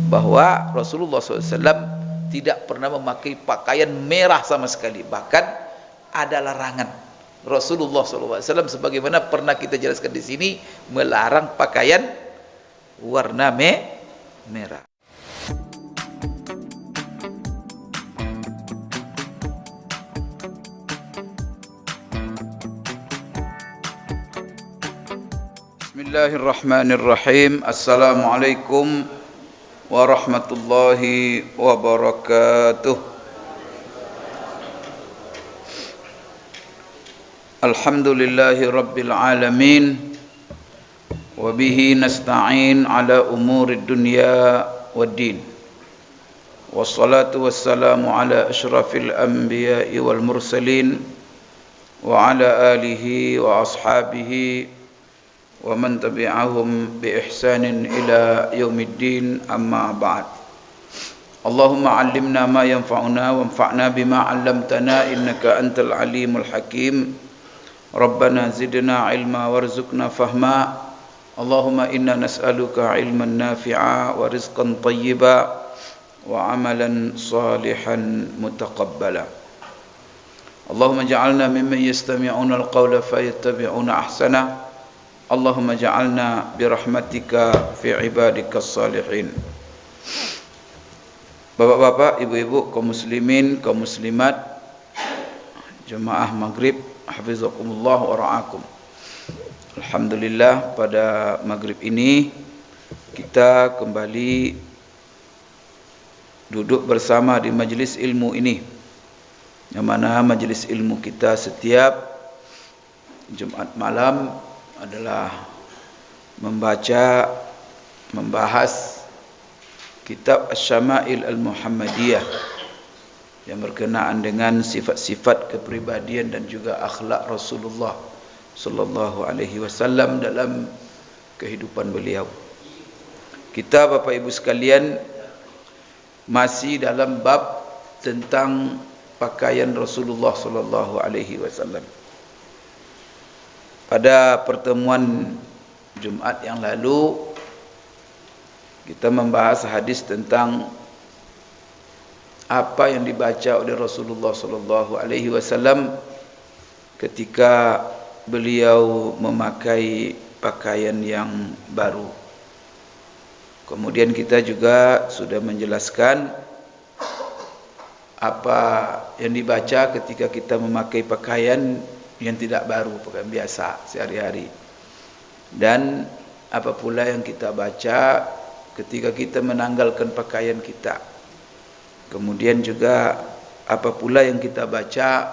bahwa Rasulullah SAW tidak pernah memakai pakaian merah sama sekali. Bahkan ada larangan. Rasulullah SAW sebagaimana pernah kita jelaskan di sini melarang pakaian warna merah. Bismillahirrahmanirrahim. Assalamualaikum warahmatullahi wabarakatuh. Alhamdulillahi rabbil alamin. Wa bihi nasta'in ala umurid dunya waddin. Wassalatu wassalamu ala ashrafil anbiya'i wal mursalin wa ala alihi wa ashabihi wa man tabi'ahum bi ihsanin ila yaumiddin, amma ba'd. Allahumma 'allimna ma yanfa'una wanfa'na bima 'allamtana innaka antal alimul hakim. Rabbana zidna 'ilma warzuqna fahma. Allahumma inna nas'aluka 'ilman nafi'a wa rizqan thayyiba wa 'amalan salihan mutaqabbala. Allahumma ja'alna mimman yastami'una al-qawla fayattabi'una ahsana. Allahumma ja'alna birahmatika fi ibadikas salihin. Bapak-bapak, ibu-ibu, kaum muslimin, kaum muslimat, jemaah maghrib, hafizakumullah wa ra'akum. Alhamdulillah, pada maghrib ini kita kembali duduk bersama di majlis ilmu ini, yang mana majlis ilmu kita setiap Jumat malam adalah membahas kitab Asy-Syama'il Al-Muhammadiyah yang berkenaan dengan sifat-sifat kepribadian dan juga akhlak Rasulullah sallallahu alaihi wasallam dalam kehidupan beliau. Kita, Bapak Ibu sekalian, masih dalam bab tentang pakaian Rasulullah sallallahu alaihi wasallam. Pada pertemuan Jumat yang lalu kita membahas hadis tentang apa yang dibaca oleh Rasulullah sallallahu alaihi wasallam ketika beliau memakai pakaian yang baru. Kemudian kita juga sudah menjelaskan apa yang dibaca ketika kita memakai pakaian yang tidak baru, pakaian biasa sehari-hari. Dan apa pula yang kita baca ketika kita menanggalkan pakaian kita. Kemudian juga apa pula yang kita baca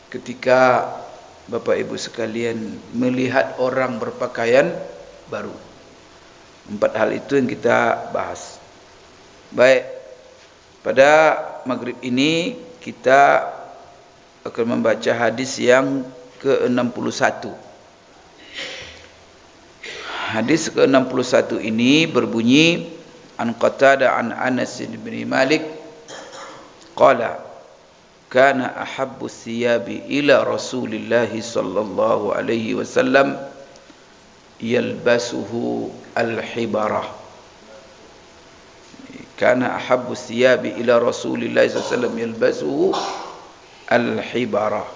ketika Bapak Ibu sekalian melihat orang berpakaian baru. 4 hal itu yang kita bahas. Baik, pada maghrib ini kita akan membaca hadis yang ke-61. Hadis ke-61 ini berbunyi, an Qatadah an Anas bin Malik qala kana ahabbu thiyabi ila Rasulillah sallallahu alaihi wasallam yalbasuhu al-hibarah. Kana ahabbu thiyabi ila Rasulillah sallallahu alaihi wasallam yalbasuhu al-hibarah.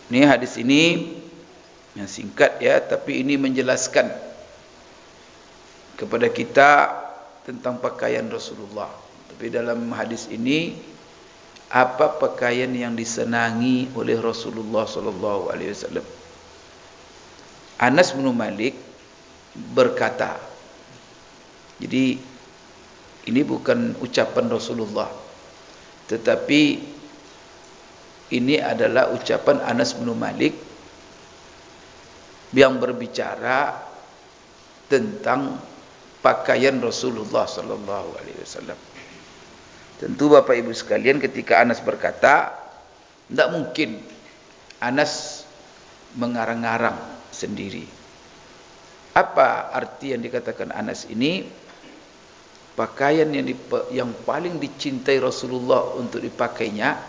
Ini hadis ini yang singkat ya, tapi ini menjelaskan kepada kita tentang pakaian Rasulullah. Tapi dalam hadis ini, apa pakaian yang disenangi oleh Rasulullah sallallahu alaihi wasallam? Anas bin Malik berkata, jadi ini bukan ucapan Rasulullah, tetapi ini adalah ucapan Anas bin Malik yang berbicara tentang pakaian Rasulullah sallallahu alaihi wasallam. Tentu Bapak Ibu sekalian, ketika Anas berkata, tidak mungkin Anas mengarang-arang sendiri. Apa arti yang dikatakan Anas ini? Pakaian yang paling dicintai Rasulullah untuk dipakainya,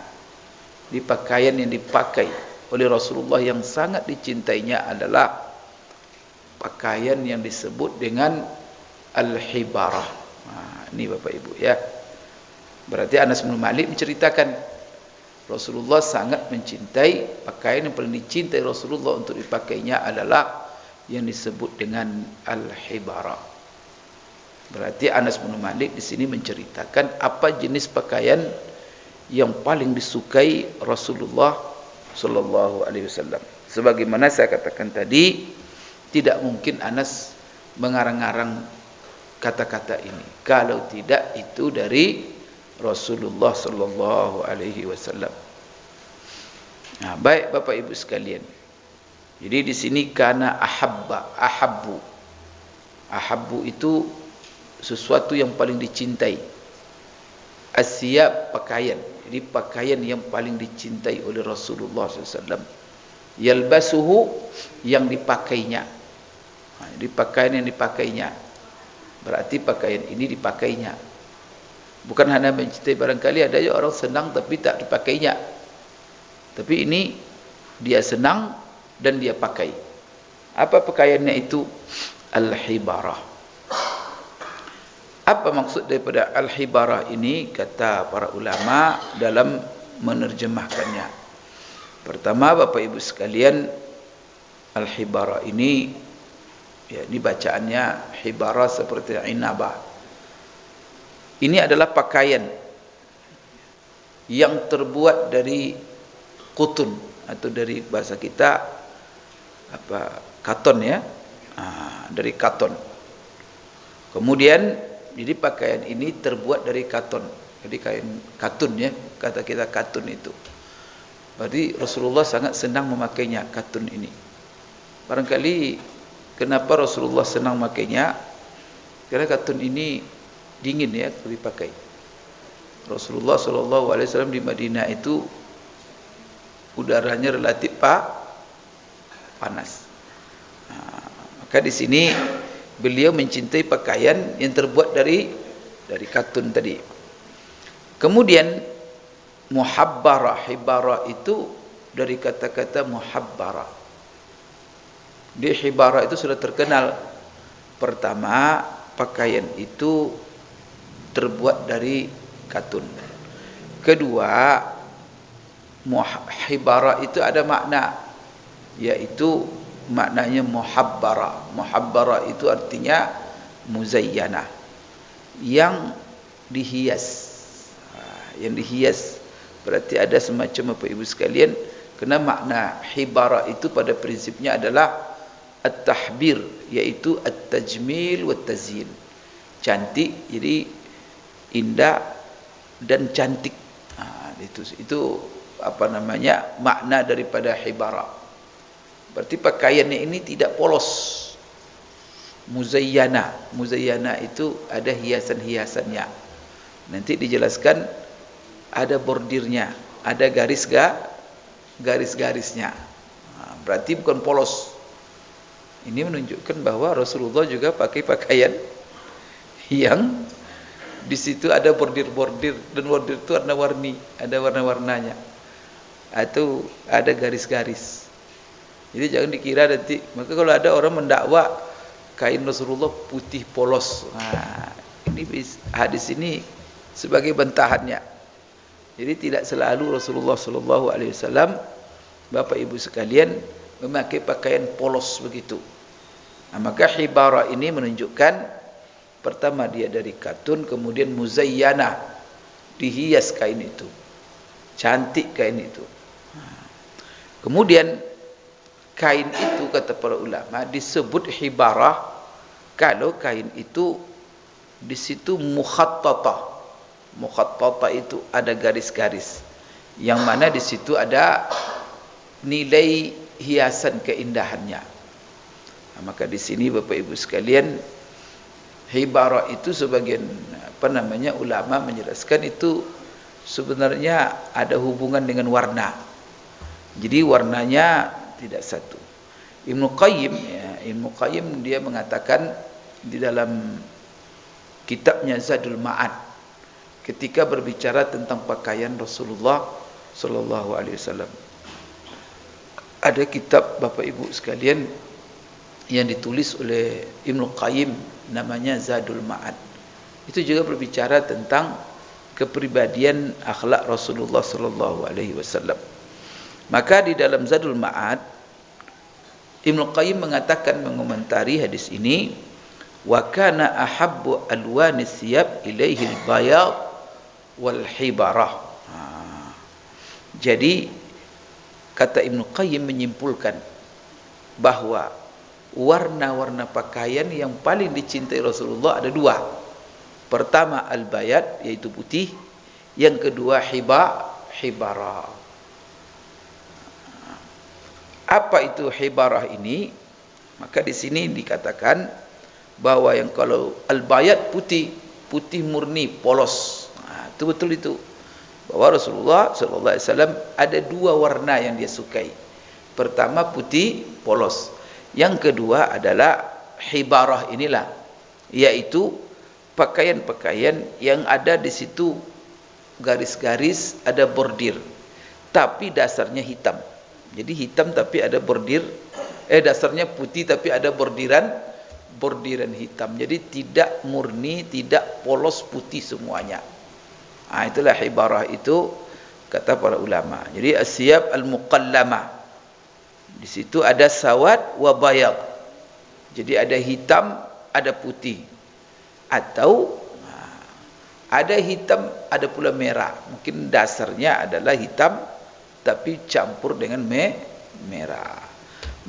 di pakaian yang dipakai oleh Rasulullah yang sangat dicintainya adalah pakaian yang disebut dengan al-hibarah. Ini Bapak Ibu ya. Berarti Anas bin Malik menceritakan Rasulullah sangat mencintai, pakaian yang paling dicintai Rasulullah untuk dipakainya adalah yang disebut dengan al-hibarah. Berarti Anas bin Malik di sini menceritakan apa jenis pakaian yang paling disukai Rasulullah sallallahu alaihi wasallam. Sebagaimana saya katakan tadi, tidak mungkin Anas mengarang-arang kata-kata ini kalau tidak itu dari Rasulullah sallallahu alaihi wasallam. Nah, baik Bapak Ibu sekalian. Jadi di sini kana ahabbu. Ahabbu itu sesuatu yang paling dicintai. Asyab, pakaian. Jadi pakaian yang paling dicintai oleh Rasulullah SAW. Yalbasuhu, yang dipakainya. Jadi pakaian yang dipakainya. Berarti pakaian ini dipakainya. Bukan hanya mencintai, barangkali ada orang senang tapi tak dipakainya. Tapi ini dia senang dan dia pakai. Apa pakaiannya itu? Al-hibarah. Apa maksud daripada al-hibarah ini? Kata para ulama dalam menerjemahkannya. Pertama, Bapak Ibu sekalian, al-hibarah ini, ya, ini bacaannya hibarah seperti inabah. Ini adalah pakaian yang terbuat dari kutun, atau dari bahasa kita katon ya, dari katon. Kemudian jadi pakaian ini terbuat dari katon. Jadi kain katun ya, kata kita katun itu. Berarti Rasulullah sangat senang memakainya, katun ini. Barangkali kenapa Rasulullah senang memakainya? Karena katun ini dingin ya kalau dipakai. Rasulullah SAW di Madinah itu udaranya relatif panas. Maka di sini beliau mencintai pakaian yang terbuat dari katun tadi. Kemudian muhabbarah, hibarah itu dari kata-kata muhabbarah. Di hibarah itu sudah terkenal. Pertama, pakaian itu terbuat dari katun. Kedua, hibarah itu ada makna, yaitu maknanya muhabbarah. Muhabbarah itu artinya muzayyanah, yang dihias. Yang dihias berarti ada semacam Bapak Ibu sekalian, kerana makna hibarah itu pada prinsipnya adalah at-tahbir, yaitu at-tajmil wa tazyin. Cantik, jadi indah dan cantik. Itu apa namanya, makna daripada hibarah. Berarti pakaiannya ini tidak polos. Muzayyana. Muzayyana itu ada hiasan-hiasannya. Nanti dijelaskan ada bordirnya, ada garis-garisnya. Berarti bukan polos. Ini menunjukkan bahwa Rasulullah juga pakai pakaian yang di situ ada bordir-bordir, dan bordir itu warna-warni, ada warna-warnanya, atau ada garis-garis. Jadi jangan dikira nanti, maka kalau ada orang mendakwa kain Rasulullah putih polos, ini hadis ini sebagai bantahannya. Jadi tidak selalu Rasulullah SAW, Bapak Ibu sekalian, memakai pakaian polos begitu. Maka hibarah ini menunjukkan, pertama dia dari katun, kemudian muzayyanah, dihias kain itu, cantik kain itu. Kemudian kain itu, kata para ulama, disebut hibarah kalau kain itu di situ mukhattatah. Mukhattatah itu ada garis-garis, yang mana di situ ada nilai hiasan keindahannya. Maka di sini Bapak Ibu sekalian, hibarah itu sebagian ulama menjelaskan itu sebenarnya ada hubungan dengan warna. Jadi warnanya tidak satu. Ibnu Qayyim dia mengatakan di dalam kitabnya Zadul Ma'ad, ketika berbicara tentang pakaian Rasulullah sallallahu alaihi wasallam. Ada kitab Bapak Ibu sekalian yang ditulis oleh Ibnu Qayyim, namanya Zadul Ma'ad. Itu juga berbicara tentang kepribadian akhlak Rasulullah sallallahu alaihi wasallam. Maka di dalam Zadul Ma'ad, Ibnu Qayyim mengatakan, mengomentari hadis ini, wa kana ahabbu alwanis siyab ilaihi al-bayad wal hibarah. Jadi kata Ibnu Qayyim menyimpulkan bahwa warna-warna pakaian yang paling dicintai Rasulullah ada dua. Pertama al-bayad, yaitu putih. Yang kedua hibarah. Apa itu hibarah ini? Maka di sini dikatakan bahwa yang kalau al-bayad putih murni, polos. Itu betul itu. Bahwa Rasulullah sallallahu alaihi wasallam ada dua warna yang dia sukai. Pertama putih polos. Yang kedua adalah hibarah inilah, yaitu pakaian-pakaian yang ada di situ garis-garis, ada bordir, tapi dasarnya hitam. Jadi hitam tapi ada bordir, dasarnya putih tapi ada bordiran hitam. Jadi tidak murni, tidak polos putih semuanya. Itulah hibarah itu kata para ulama. Jadi as-siyab al-muqallamah. Di situ ada sawad wa bayad. Jadi ada hitam, ada putih. Atau ada hitam, ada pula merah. Mungkin dasarnya adalah hitam tapi campur dengan merah.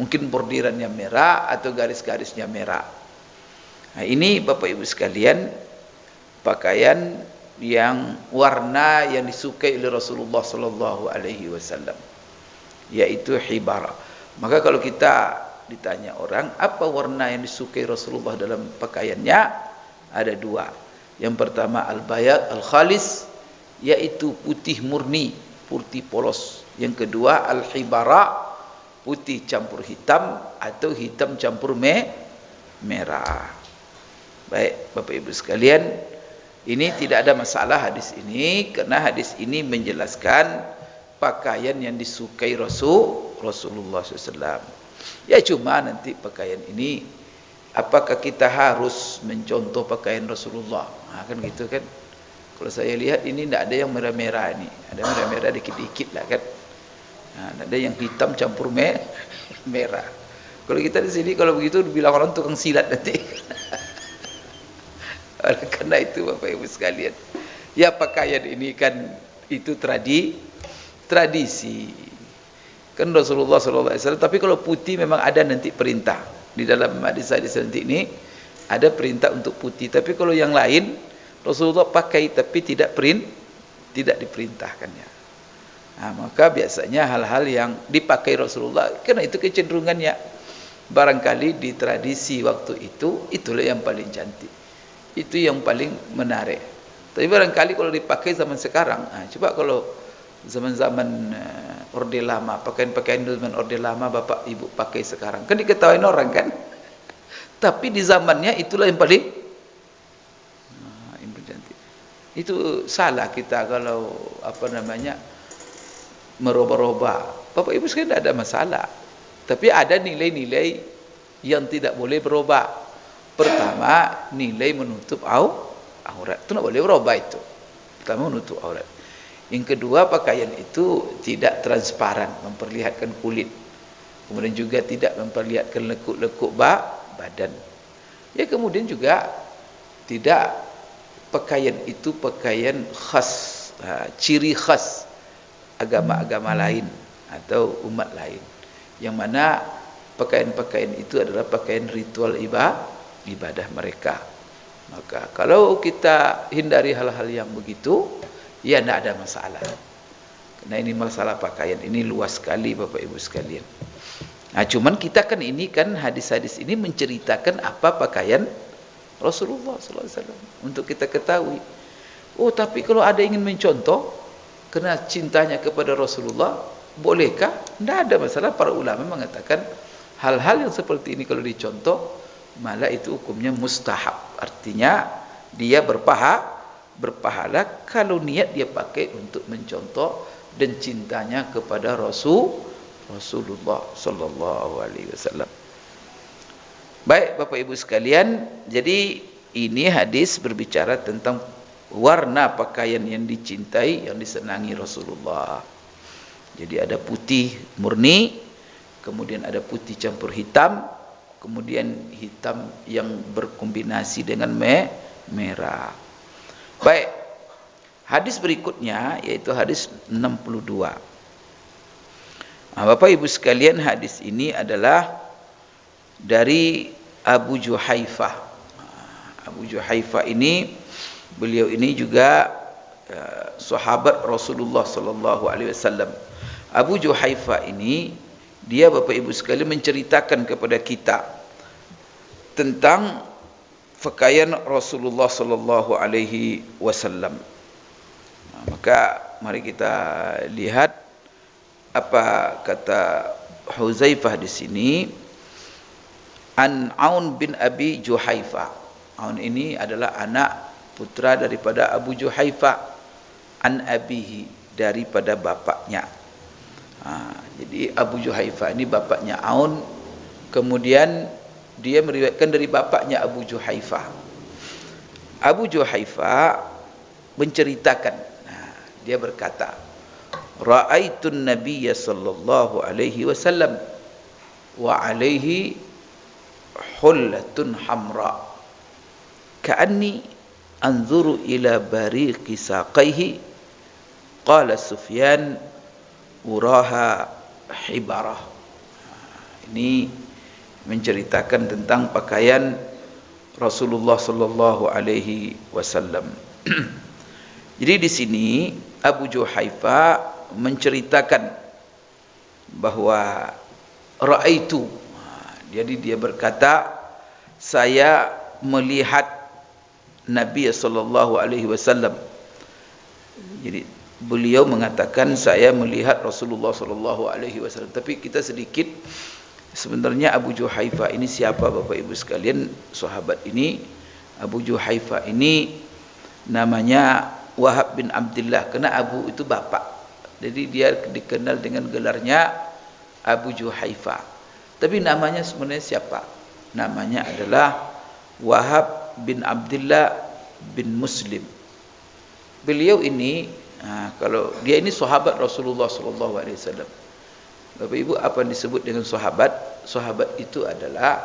Mungkin bordirannya merah atau garis-garisnya merah. Ini Bapak Ibu sekalian, pakaian yang warna yang disukai oleh Rasulullah sallallahu alaihi wasallam, yaitu hibarah. Maka kalau kita ditanya orang, apa warna yang disukai Rasulullah dalam pakaiannya? Ada dua. Yang pertama al-bayad al-khalis, yaitu putih murni, putih polos. Yang kedua al-hibarah, putih campur hitam atau hitam campur merah. Baik Bapak Ibu sekalian, ini tidak ada masalah hadis ini, karena hadis ini menjelaskan pakaian yang disukai Rasulullah SAW. Ya cuma nanti pakaian ini, apakah kita harus mencontoh pakaian Rasulullah? Kan gitu kan. Kalau saya lihat ini tidak ada yang merah-merah ini, ada merah-merah dikit-dikit lah kan. Ada yang hitam campur merah. Kalau kita di sini kalau begitu dibilang orang tukang silat nanti. Karena itu Bapak Ibu sekalian, ya pakaian ini kan itu tradisi. Kan Rasulullah SAW. Tapi kalau putih memang ada nanti perintah. Di dalam hadis-hadis nanti ini ada perintah untuk putih. Tapi kalau yang lain Rasulullah pakai tapi tidak diperintahkannya. Maka biasanya hal-hal yang dipakai Rasulullah, karena itu kecenderungannya. Barangkali di tradisi waktu itu, itulah yang paling cantik. Itu yang paling menarik. Tapi barangkali kalau dipakai zaman sekarang, coba kalau zaman-zaman Orde Lama, pakaian-pakaian zaman Orde Lama Bapak Ibu pakai sekarang, kan diketahui orang kan. Tapi di zamannya itulah yang paling cantik. Itu salah kita kalau merubah-rubah. Bapak Ibu sekalian tidak ada masalah. Tapi ada nilai-nilai yang tidak boleh berubah. Pertama, nilai menutup aurat. Itu tidak boleh berubah itu. Pertama, menutup aurat. Yang kedua, pakaian itu tidak transparan, memperlihatkan kulit. Kemudian juga tidak memperlihatkan lekuk-lekuk badan. Ya kemudian juga tidak pakaian itu pakaian khas, ciri khas agama-agama lain atau umat lain. Yang mana pakaian-pakaian itu adalah pakaian ritual ibadah mereka. Maka kalau kita hindari hal-hal yang begitu, ya tidak ada masalah. Karena ini masalah pakaian ini luas sekali Bapak Ibu sekalian. Cuman kita kan ini kan hadis-hadis ini menceritakan apa pakaian Rasulullah SAW untuk kita ketahui. Tapi kalau ada ingin mencontoh karena cintanya kepada Rasulullah, bolehkah? Tidak ada masalah. Para ulama mengatakan hal-hal yang seperti ini kalau dicontoh, malah itu hukumnya mustahab. Artinya dia berpahala kalau niat dia pakai untuk mencontoh dan cintanya kepada Rasulullah sallallahu alaihi wasallam. Baik Bapak Ibu sekalian, jadi ini hadis berbicara tentang warna pakaian yang dicintai, yang disenangi Rasulullah. Jadi ada putih murni, kemudian ada putih campur hitam, kemudian hitam yang berkombinasi dengan merah. Baik, hadis berikutnya yaitu hadis 62. Bapak Ibu sekalian, hadis ini adalah dari Abu Juhaifah. Abu Juhaifah ini, beliau ini juga sahabat Rasulullah sallallahu alaihi wasallam. Abu Juhaifah ini, dia Bapak Ibu sekalian menceritakan kepada kita tentang pakaian Rasulullah sallallahu alaihi wasallam. Maka mari kita lihat apa kata Huzaifah di sini. An Aun bin Abi Juhaifah. Aun ini adalah anak putra daripada Abu Juhaifah. An abihi, daripada bapaknya. Jadi Abu Juhaifah ini bapaknya Aun. Kemudian dia meriwayatkan dari bapaknya Abu Juhaifah. Abu Juhaifah menceritakan, dia berkata, Ra'aitun Nabiyya sallallahu alaihi wasallam wa alaihi hullatun hamra ka'anni anzuru ila bariqi saqaihi. Qala Sufyan uraha hibarah. Ini menceritakan tentang pakaian Rasulullah sallallahu alaihi wasallam. Jadi di sini Abu Juhaifah menceritakan bahwa ra'aitu, jadi dia berkata, saya melihat Nabi sallallahu alaihi wasallam. Jadi beliau mengatakan saya melihat Rasulullah sallallahu alaihi wasallam. Tapi kita sedikit, sebenarnya Abu Juhaifah ini siapa Bapak Ibu sekalian? Sahabat ini, Abu Juhaifah ini namanya Wahab bin Abdullah, karena Abu itu bapak. Jadi dia dikenal dengan gelarnya Abu Juhaifah. Tapi namanya sebenarnya siapa? Namanya adalah Wahab bin Abdullah bin Muslim. Beliau ini, kalau dia ini sahabat Rasulullah sallallahu alaihi wasallam. Bapak Ibu, apa yang disebut dengan sahabat? Sahabat itu adalah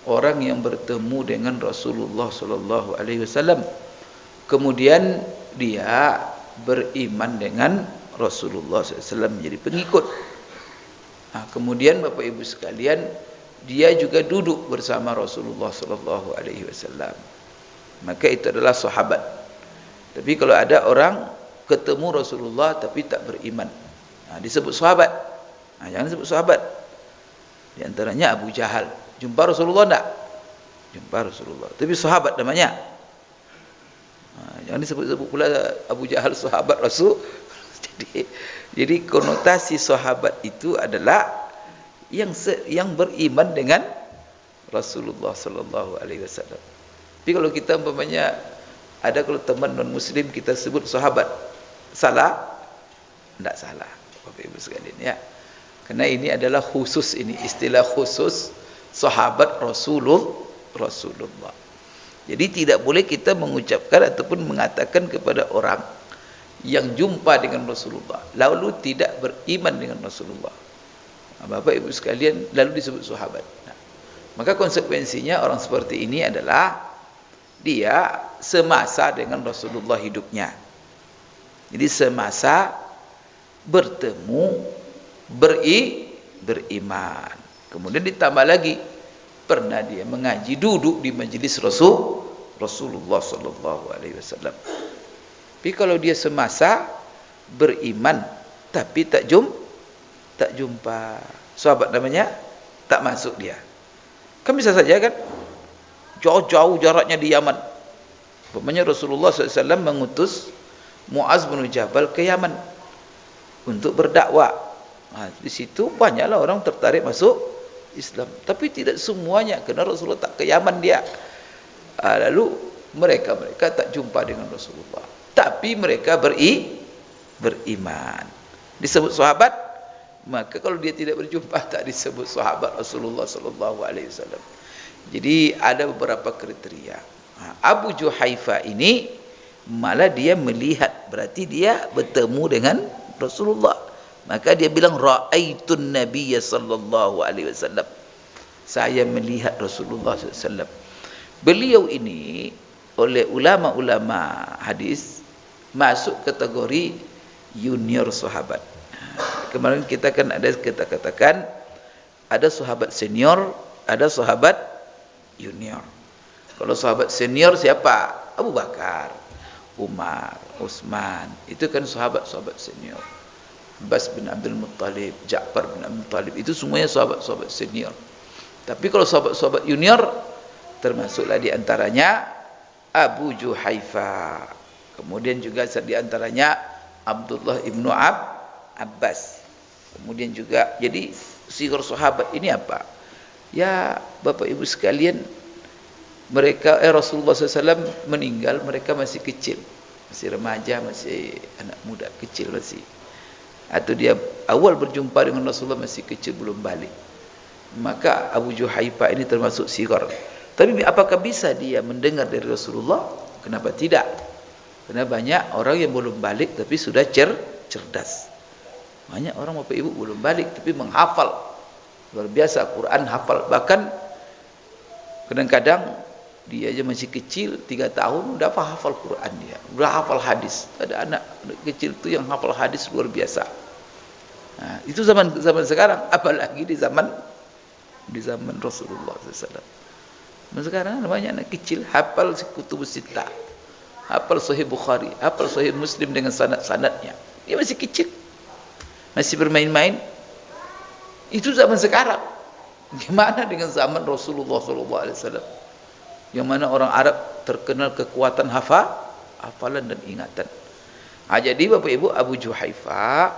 orang yang bertemu dengan Rasulullah sallallahu alaihi wasallam, kemudian dia beriman dengan Rasulullah sallallahu alaihi wasallam, menjadi pengikut. Kemudian Bapak Ibu sekalian, dia juga duduk bersama Rasulullah sallallahu alaihi wasallam. Maka itu adalah sahabat. Tapi kalau ada orang ketemu Rasulullah tapi tak beriman, disebut sahabat. Jangan disebut sahabat. Di antaranya Abu Jahal. Jumpa Rasulullah enggak? Jumpa Rasulullah, tapi sahabat namanya. Jangan disebut-sebut pula Abu Jahal sahabat Rasul. Jadi konotasi sahabat itu adalah yang beriman dengan Rasulullah sallallahu alaihi wasallam. Tapi kalau kita umpamanya ada kalau teman non muslim kita sebut sahabat, salah? Tidak salah Bapak Ibu sekalian ya. Karena ini adalah khusus, ini istilah khusus sahabat Rasulullah. Jadi tidak boleh kita mengucapkan ataupun mengatakan kepada orang yang jumpa dengan Rasulullah lalu tidak beriman dengan Rasulullah, Bapak Ibu sekalian, lalu disebut sahabat. Maka konsekuensinya orang seperti ini adalah dia semasa dengan Rasulullah hidupnya. Jadi semasa bertemu, beriman. Kemudian ditambah lagi pernah dia mengaji, duduk di majlis Rasulullah sallallahu alaihi wasallam. Tapi kalau dia semasa beriman tapi tak jumpa sahabat namanya, tak masuk dia. Kan bisa saja kan jauh-jauh jaraknya di Yaman. Umpamanya Rasulullah SAW mengutus Muaz bin Jabal ke Yaman untuk berdakwah. Di situ banyaklah orang tertarik masuk Islam, tapi tidak semuanya, kerana Rasulullah tak ke Yaman dia. Lalu mereka tak jumpa dengan Rasulullah, tapi mereka beriman. Disebut sahabat. Maka kalau dia tidak berjumpa tak disebut sahabat Rasulullah sallallahu alaihi wasallam. Jadi ada beberapa kriteria. Abu Juhaifa ini malah dia melihat, berarti dia bertemu dengan Rasulullah. Maka dia bilang ra'aitun nabiyya sallallahu alaihi wasallam. Saya melihat Rasulullah sallallahu alaihi wasallam. Beliau ini oleh ulama-ulama hadis masuk kategori junior sahabat. Kemarin kita kan ada kita katakan ada sahabat senior, ada sahabat junior. Kalau sahabat senior siapa? Abu Bakar, Umar, Utsman. Itu kan sahabat-sahabat senior. Abbas bin Abdul Muttalib, Ja'far bin Abdul Muttalib, itu semuanya sahabat-sahabat senior. Tapi kalau sahabat-sahabat junior, termasuklah di antaranya Abu Juhaifa. Kemudian juga di antaranya Abdullah ibnu Abbas. Kemudian juga, jadi sigar sahabat ini apa? Ya Bapak Ibu sekalian, mereka Rasulullah SAW meninggal, mereka masih kecil, masih remaja, masih anak muda kecil masih. Atau dia awal berjumpa dengan Rasulullah masih kecil, belum balik. Maka Abu Juhaifa ini termasuk sigar. Tapi apakah bisa dia mendengar dari Rasulullah? Kenapa tidak? Karena banyak orang yang belum balik tapi sudah cerdas. Banyak orang Bapak Ibu belum balik tapi menghafal. Luar biasa, Quran hafal. Bahkan kadang-kadang dia aja masih kecil, 3 tahun udah hafal Quran dia. Udah hafal hadis. Ada anak kecil itu yang hafal hadis luar biasa. Nah, itu zaman sekarang, apalagi di zaman Rasulullah SAW. Dan sekarang banyak anak kecil hafal Kutubus Sittah, hafal Sahih Bukhari, hafal Sahih Muslim dengan sanad-sanadnya. Dia masih kecil, masih bermain-main. Itu zaman sekarang. Gimana dengan zaman Rasulullah SAW, yang mana orang Arab terkenal kekuatan hafalan dan ingatan. Jadi Bapak Ibu, Abu Juhaifa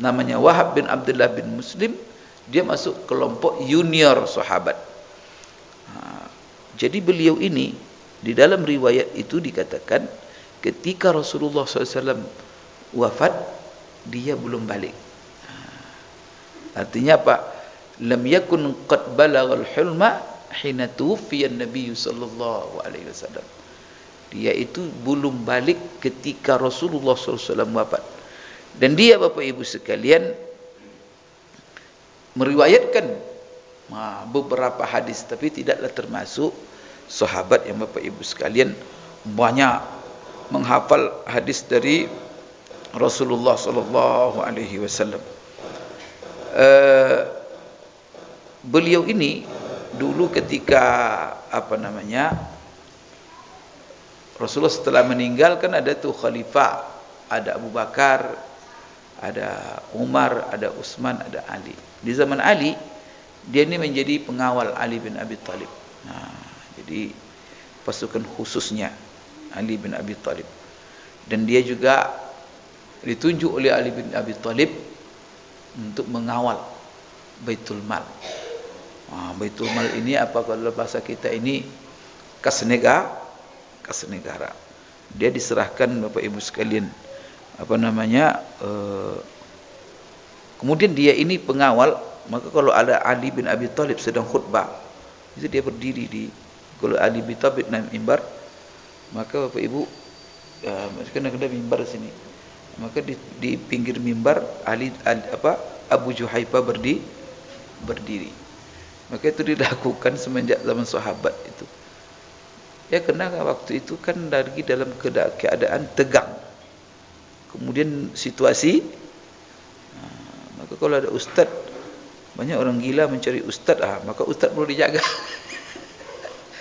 namanya Wahab bin Abdullah bin Muslim, dia masuk kelompok junior sahabat. Jadi beliau ini di dalam riwayat itu dikatakan ketika Rasulullah SAW wafat, dia belum balik. Artinya apa? Lam yakun qad balagal hulma hina tuwfiya an-nabiy sallallahu alaihi wasallam. Dia itu belum balik ketika Rasulullah SAW wafat. Dan dia Bapak Ibu sekalian meriwayatkan beberapa hadis, tapi tidaklah termasuk sahabat yang Bapak Ibu sekalian banyak menghafal hadis dari Rasulullah sallallahu alaihi wasallam. Beliau ini dulu ketika Rasulullah setelah meninggal kan ada tuh khalifah, ada Abu Bakar, ada Umar, ada Utsman, ada Ali. Di zaman Ali, dia ini menjadi pengawal Ali bin Abi Thalib. Jadi pasukan khususnya Ali bin Abi Thalib. Dan dia juga ditunjuk oleh Ali bin Abi Thalib untuk mengawal Baitul Mal. Baitul Mal ini apa kalau bahasa kita ini kas negara. Dia diserahkan Bapak Ibu sekalian kemudian dia ini pengawal. Maka kalau ada Ali bin Abi Thalib sedang khutbah, itu dia berdiri kalau Ali bin Abi Thalib naik mimbar, maka Bapak Ibu kena mimbar sini, maka di pinggir mimbar Abu Juhaifa berdiri. Maka itu dilakukan semenjak zaman sahabat itu. Ya, karena waktu itu kan lagi dalam keadaan tegang. Kemudian situasi, maka kalau ada ustaz, banyak orang gila mencari ustaz, maka ustaz perlu dijaga.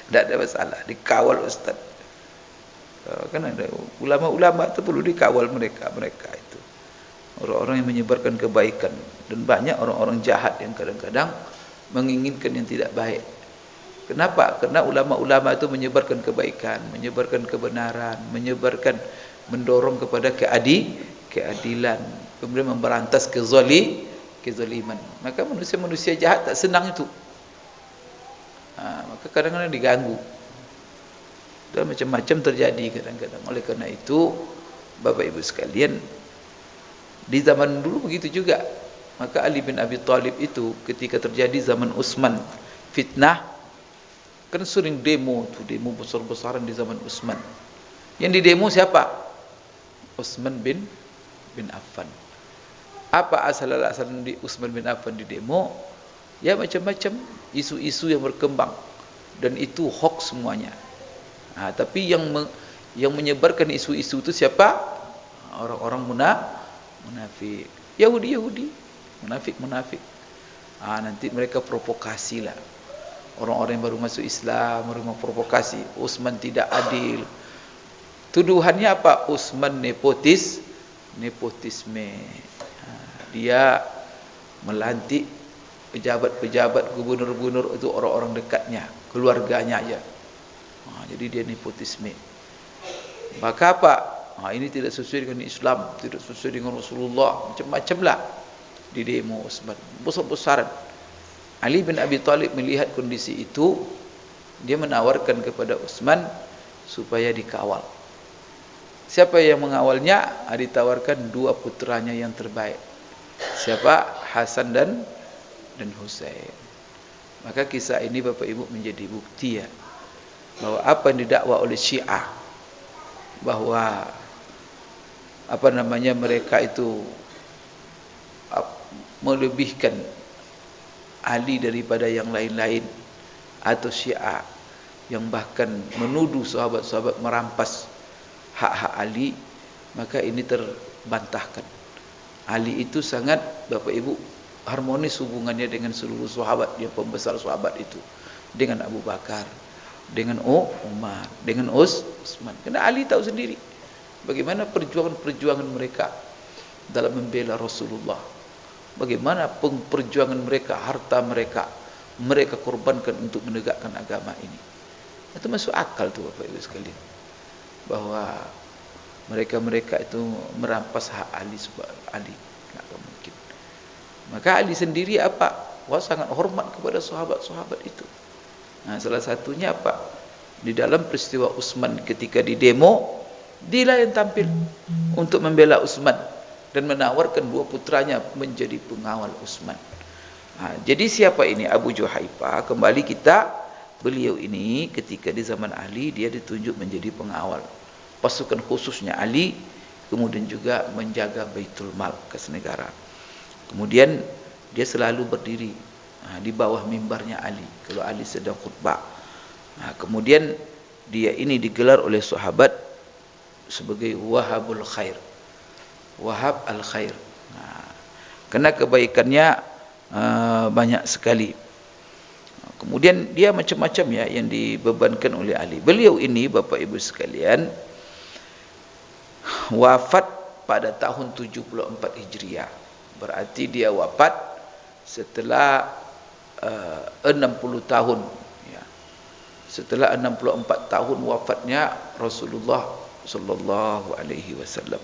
Tidak ada masalah, dikawal ustaz. Kan ada ulama-ulama itu perlu dikawal mereka itu. Orang-orang yang menyebarkan kebaikan. Dan banyak orang-orang jahat yang kadang-kadang menginginkan yang tidak baik. Kenapa? Karena ulama-ulama itu menyebarkan kebaikan, menyebarkan kebenaran, mendorong kepada keadilan, kemudian memberantas kezaliman. Maka manusia-manusia jahat tak senang itu. Maka kadang-kadang diganggu. Dan macam-macam terjadi kadang-kadang. Oleh karena itu, Bapak Ibu sekalian, di zaman dulu begitu juga. Maka Ali bin Abi Thalib itu ketika terjadi zaman Utsman fitnah, Kan sering demo tuh, demo besar-besaran di zaman Utsman. Yang di demo siapa? Utsman bin Affan. Apa asal-asal di Utsman bin Affan di demo? Ya macam-macam isu-isu yang berkembang, dan itu hoax semuanya. Tapi yang menyebarkan isu-isu itu siapa? Orang-orang munafik, Yahudi, munafik. Nanti mereka provokasi lah. Orang-orang yang baru masuk Islam, baru memprovokasi. Utsman tidak adil. Tuduhannya apa? Utsman nepotisme. Dia melantik pejabat-pejabat, gubernur-gubernur itu orang-orang dekatnya, keluarganya aja. Jadi dia nepotisme. Maka apa? Ini tidak sesuai dengan Islam, tidak sesuai dengan Rasulullah, macam-macam lah di demo Utsman, besar-besaran. Ali bin Abi Thalib melihat kondisi itu, dia menawarkan kepada Utsman supaya dikawal. Siapa yang mengawalnya? Ditawarkan 2 putranya yang terbaik. Siapa? Hasan dan Husain. Maka kisah ini Bapak Ibu menjadi bukti ya, bahwa apa yang didakwa oleh Syiah, bahwa mereka itu melebihkan Ali daripada yang lain-lain, atau Syiah yang bahkan menuduh sahabat-sahabat merampas hak-hak Ali, maka ini terbantahkan. Ali itu sangat, Bapak Ibu, harmonis hubungannya dengan seluruh sahabat, dia pembesar sahabat itu, dengan Abu Bakar, dengan Umar, dengan Utsman. Karena Ali tahu sendiri bagaimana perjuangan mereka dalam membela Rasulullah. Bagaimana perjuangan mereka, harta mereka korbankan untuk menegakkan agama ini. Itu masuk akal tuh Bapak Ibu sekalian, bahwa mereka itu merampas hak Ali. Tak mungkin. Maka Ali sendiri apa? Sangat hormat kepada sahabat-sahabat itu. Salah satunya apa? Di dalam peristiwa Utsman ketika di demo, dialah yang tampil untuk membela Utsman dan menawarkan 2 putranya menjadi pengawal Utsman. Jadi siapa ini? Abu Juhaifa. Kembali beliau ini ketika di zaman Ali, dia ditunjuk menjadi pengawal pasukan khususnya Ali, kemudian juga menjaga Baitul Mal, kas negara. Kemudian dia selalu berdiri di bawah mimbarnya Ali kalau Ali sedang khutbah. Kemudian dia ini digelar oleh sahabat sebagai Wahabul Khair, Wahab al-Khair. Karena kebaikannya banyak sekali. Kemudian dia macam-macam ya yang dibebankan oleh Ali. Beliau ini Bapak Ibu sekalian wafat pada tahun 74 Hijriah. Berarti dia wafat setelah 60 tahun ya. Setelah 64 tahun wafatnya Rasulullah sallallahu alaihi wasallam.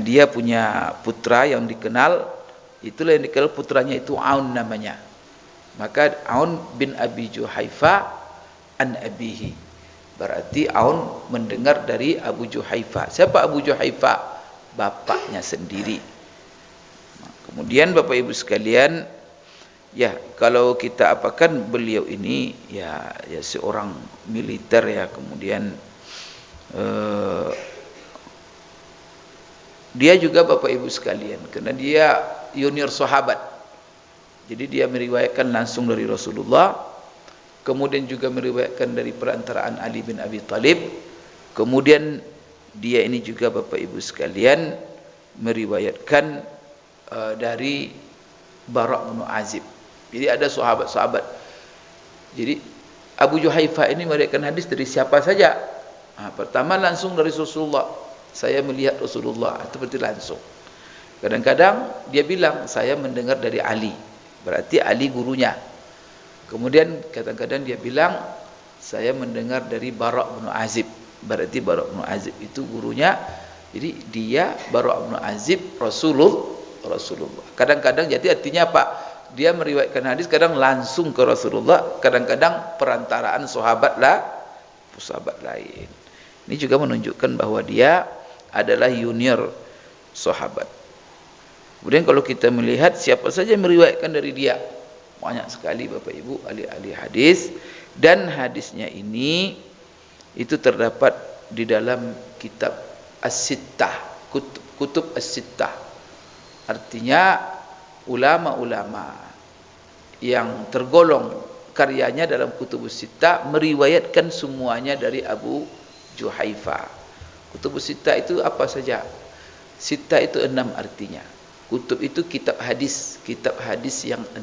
Dia punya putra yang dikenal, itulah yang dikenal putranya itu Aun namanya. Maka Aun bin Abi Juhaifa an abihi. Berarti Aun mendengar dari Abu Juhaifa. Siapa Abu Juhaifa? Bapaknya sendiri. Kemudian Bapak Ibu sekalian, ya kalau kita apakan beliau ini ya seorang militer ya, kemudian dia juga Bapak Ibu sekalian, karena dia junior sahabat. Jadi dia meriwayatkan langsung dari Rasulullah, kemudian juga meriwayatkan dari perantaraan Ali bin Abi Thalib. Kemudian dia ini juga Bapak Ibu sekalian meriwayatkan dari Bara' bin Azib. Jadi ada sahabat-sahabat. Jadi Abu Juhaifa ini meriwayatkan hadis dari siapa saja? Pertama langsung dari Rasulullah. Saya melihat Rasulullah, itu berarti langsung. Kadang-kadang dia bilang saya mendengar dari Ali, berarti Ali gurunya. Kemudian kadang-kadang dia bilang saya mendengar dari Bara' bin Azib, berarti Bara' bin Azib itu gurunya. Jadi dia Bara' bin Azib Rasulullah. Kadang-kadang jadi artinya apa? Dia meriwayatkan hadis kadang langsung ke Rasulullah, kadang-kadang perantaraan sahabat lain. Ini juga menunjukkan bahwa dia adalah junior sahabat. Kemudian kalau kita melihat siapa saja yang meriwayatkan dari dia, banyak sekali Bapak Ibu ahli-ahli hadis. Dan hadisnya ini itu terdapat di dalam kitab As-Sittah, kutub As-Sittah. Artinya ulama-ulama yang tergolong karyanya dalam kutub As-Sittah meriwayatkan semuanya dari Abu Juhaifa. Kutub As-Sittah itu apa saja? Sittah itu 6 artinya. Kutub itu kitab hadis yang 6,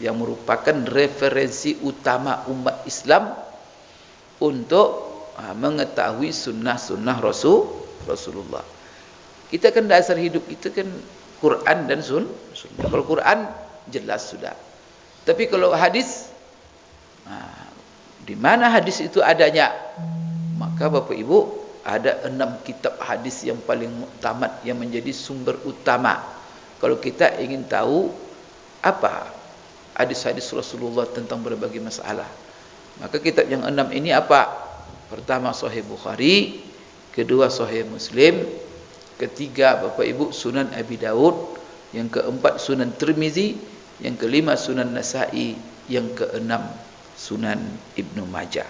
yang merupakan referensi utama umat Islam untuk mengetahui sunnah-sunnah Rasulullah. Kita kan dasar hidup kita kan Quran dan sunnah. Kalau Quran jelas sudah. Tapi kalau hadis, di mana hadis itu adanya? Maka Bapak Ibu, ada 6 kitab hadis yang paling muktamad, yang menjadi sumber utama kalau kita ingin tahu apa hadis-hadis Rasulullah tentang berbagai masalah. Maka kitab yang 6 ini apa? Pertama Sahih Bukhari, kedua Sahih Muslim, ketiga Bapak Ibu Sunan Abi Daud, yang keempat Sunan Tirmizi, yang kelima Sunan Nasa'i, yang keenam Sunan Ibnu Majah.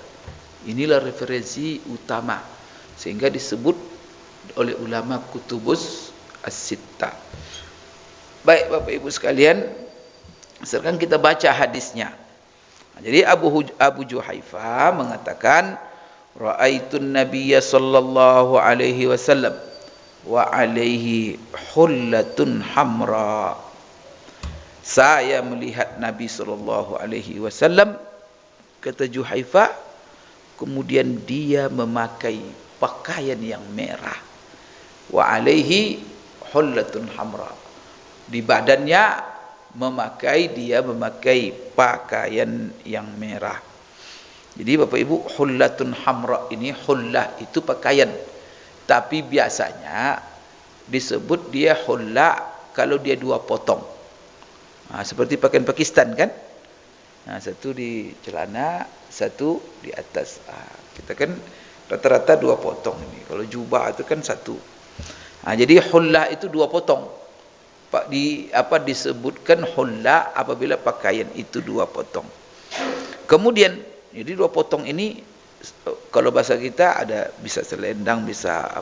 Inilah referensi utama sehingga disebut oleh ulama kutubus As-Sittah. Baik Bapak Ibu sekalian, sekarang kita baca hadisnya. Jadi Abu Juhaifa mengatakan, ra'aitun nabiyya sallallahu alaihi wasallam wa alaihi hullatun hamra. Saya melihat Nabi sallallahu alaihi wasallam, kata Juhaifa, kemudian dia memakai pakaian yang merah. Wa alaihi hullatun hamra. Di badannya dia memakai pakaian yang merah. Jadi Bapak Ibu, hullatun hamra ini, hullah itu pakaian. Tapi biasanya disebut dia hullah kalau dia 2 potong. Seperti pakaian Pakistan kan? Satu di celana, satu di atas. Kita kan rata-rata 2 potong ini. Kalau jubah itu kan 1. Jadi hullah itu 2 potong. Disebutkan hullah apabila pakaian itu 2 potong. Kemudian jadi 2 potong ini, kalau bahasa kita ada bisa selendang, bisa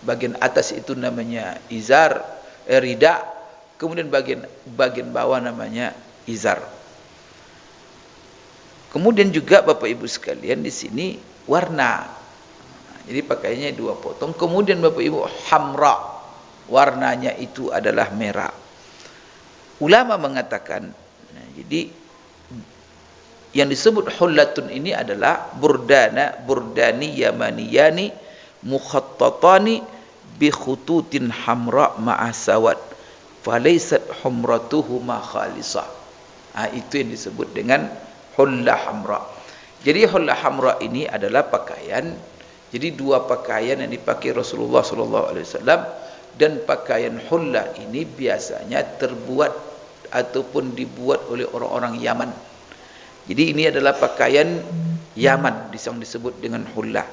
bagian atas itu namanya izar, rida, kemudian bagian bawah namanya izar. Kemudian juga Bapak Ibu sekalian di sini warna. Jadi pakaiannya 2 potong. Kemudian Bapak Ibu, hamra, warnanya itu adalah merah. Ulama mengatakan, jadi yang disebut hullatun ini adalah burdani yamaniyani mukhattatani bi khututin hamra ma'a sawad falaysat humratuhuma khalisah. Itu yang disebut dengan hullah hamra. Jadi hullah hamra ini adalah pakaian. Jadi 2 pakaian yang dipakai Rasulullah SAW, dan pakaian hullah ini biasanya terbuat ataupun dibuat oleh orang-orang Yaman. Jadi ini adalah pakaian Yaman yang disebut dengan hullah.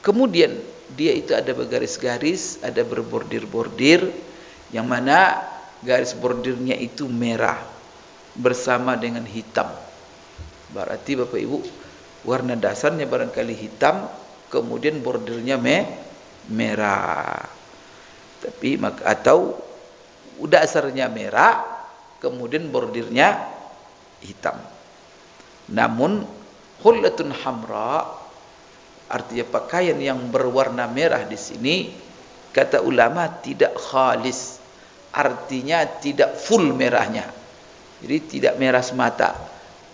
Kemudian dia itu ada bergaris-garis, ada berbordir-bordir, yang mana garis bordirnya itu merah bersama dengan hitam. Berarti Bapak Ibu, warna dasarnya barangkali hitam, kemudian bordirnya merah. Tapi atau dasarnya merah, kemudian bordirnya hitam. Namun hullatun hamra, artinya pakaian yang berwarna merah di sini, kata ulama tidak khalis, artinya tidak full merahnya. Jadi tidak merah semata,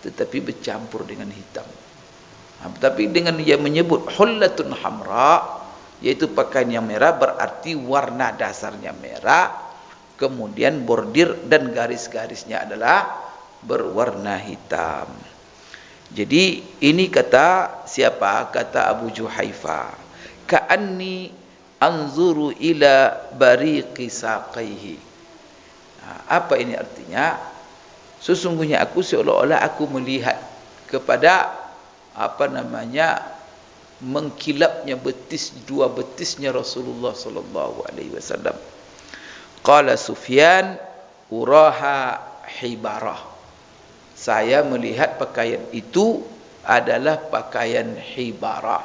tetapi bercampur dengan hitam. Tapi dengan dia menyebut hullatun hamra, yaitu pakaian yang merah, berarti warna dasarnya merah, kemudian bordir dan garis-garisnya adalah berwarna hitam. Jadi ini kata siapa? Kata Abu Juhaifa, ka'anni anzuru ila bariqi saqaihi. Apa ini artinya? Sesungguhnya aku seolah-olah aku melihat kepada mengkilapnya dua betisnya Rasulullah sallallahu alaihi wasallam. Qala Sufyan uraha hibarah. Saya melihat pakaian itu adalah pakaian hibara.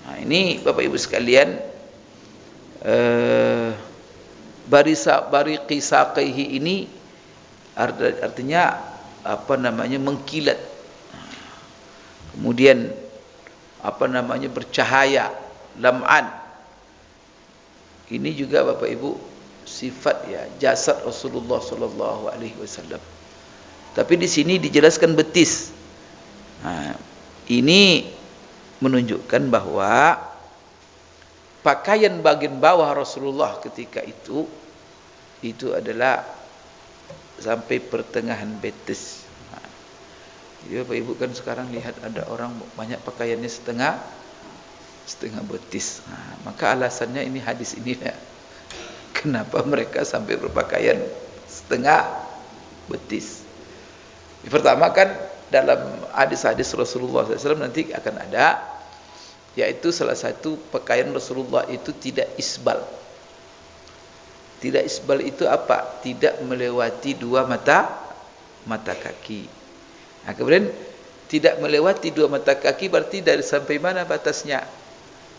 Nah, ini Bapak Ibu sekalian, bariqi saqihi ini artinya apa namanya, mengkilat, kemudian apa namanya, bercahaya, lam'an. Ini juga Bapak Ibu sifat ya jasad Rasulullah sallallahu alaihi wasallam. Tapi di sini dijelaskan betis. Nah, ini menunjukkan bahwa pakaian bagian bawah Rasulullah ketika itu adalah sampai pertengahan betis. Nah, jadi Bapak Ibu kan sekarang lihat ada orang banyak pakaiannya setengah betis. Nah, maka alasannya ini hadis ini ya. Kenapa mereka sampai berpakaian setengah betis? Pertama kan dalam hadis-hadis Rasulullah SAW nanti akan ada, yaitu salah satu pakaian Rasulullah itu tidak isbal. Tidak isbal itu apa? Tidak melewati dua mata kaki. Nah, kemudian tidak melewati dua mata kaki berarti dari sampai mana batasnya?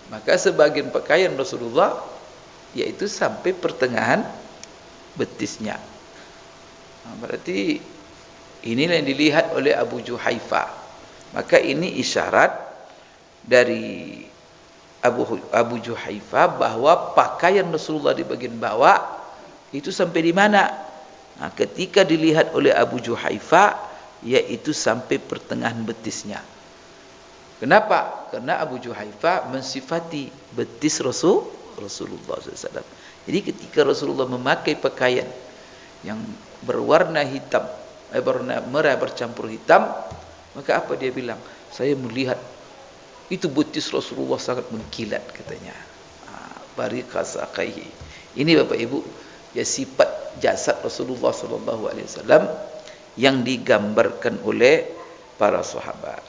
Maka sebagian pakaian Rasulullah yaitu sampai pertengahan betisnya. Nah, berarti inilah yang dilihat oleh Abu Juhaifa. Maka ini isyarat dari Abu Juhaifa bahwa pakaian Rasulullah di bagian bawah itu sampai di mana? Nah, ketika dilihat oleh Abu Juhaifa, yaitu sampai pertengahan betisnya. Kenapa? Karena Abu Juhaifa mensifati betis Rasulullah SAW. Jadi ketika Rasulullah memakai pakaian yang berwarna hitam, berwarna merah bercampur hitam, maka apa dia bilang? Saya melihat itu betis Rasulullah sangat mengkilat, katanya. Bariqa saqaihi. Ini Bapak Ibu ya sifat jasad Rasulullah SAW yang digambarkan oleh para sahabat.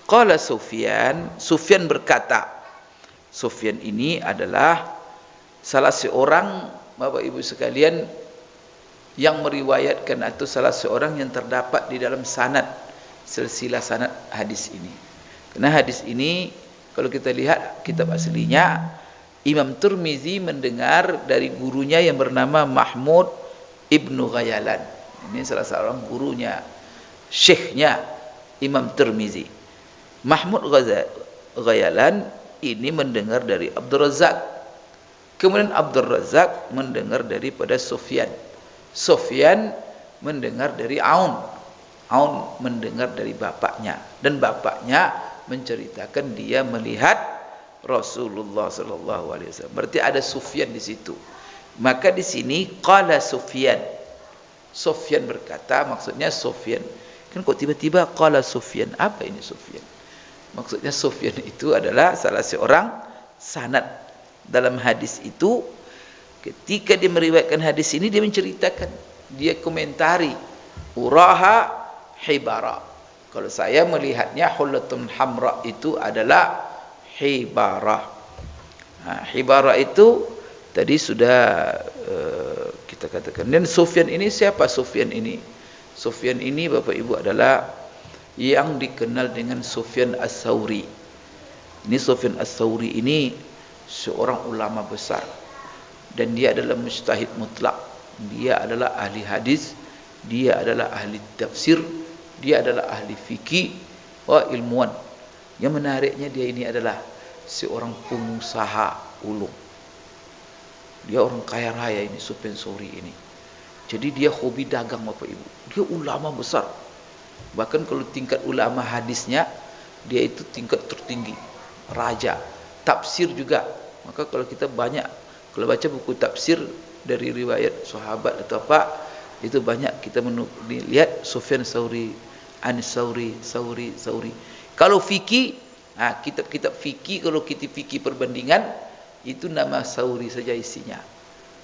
Qala Sufyan berkata, Sufyan ini adalah salah seorang Bapak Ibu sekalian yang meriwayatkan, atau salah seorang yang terdapat di dalam sanad, silsilah sanad hadis ini. Karena hadis ini kalau kita lihat kitab aslinya, Imam Tirmizi mendengar dari gurunya yang bernama Mahmud Ibnu Ghayalan. Ini salah seorang gurunya, syekhnya Imam Tirmizi. Mahmud Ghayalan ini mendengar dari Abdul Razak. Kemudian Abdul Razak mendengar daripada Sufyan. Sufyan mendengar dari Aun. Aun mendengar dari bapaknya, dan bapaknya menceritakan dia melihat Rasulullah sallallahu alaihi wasallam. Berarti ada Sufyan di situ. Maka di sini qala Sufyan. Sufyan berkata, maksudnya Sufyan. Kan kok tiba-tiba qala Sufyan? Apa ini Sufyan? Maksudnya Sufyan itu adalah salah seorang sanad dalam hadis itu. Ketika dia meriwayatkan hadis ini, dia menceritakan, dia komentari, uraha hibara. Kalau saya melihatnya hullatun hamra itu adalah hibara. Nah, hibara itu tadi sudah kita katakan. Dan Sufyan ini siapa Sufyan ini? Sufyan ini Bapak Ibu adalah yang dikenal dengan Sufyan As-Tsauri. Ini Sufyan As-Tsauri ini seorang ulama besar. Dan dia adalah mujtahid mutlak. Dia adalah ahli hadis, dia adalah ahli tafsir, dia adalah ahli fikih, ilmuwan. Yang menariknya dia ini adalah seorang pengusaha ulung. Dia orang kaya raya ini, Sufyan Tsauri ini. Jadi dia hobi dagang Bapak Ibu. Dia ulama besar. Bahkan kalau tingkat ulama hadisnya, dia itu tingkat tertinggi, raja. Tafsir juga. Maka kalau kita banyak, kalau baca buku tafsir dari riwayat sahabat atau apa, itu banyak kita lihat Sufyan Tsauri, Tsauri. Kalau fikih, kitab-kitab fikih, kalau kita fikih perbandingan, itu nama Tsauri saja isinya.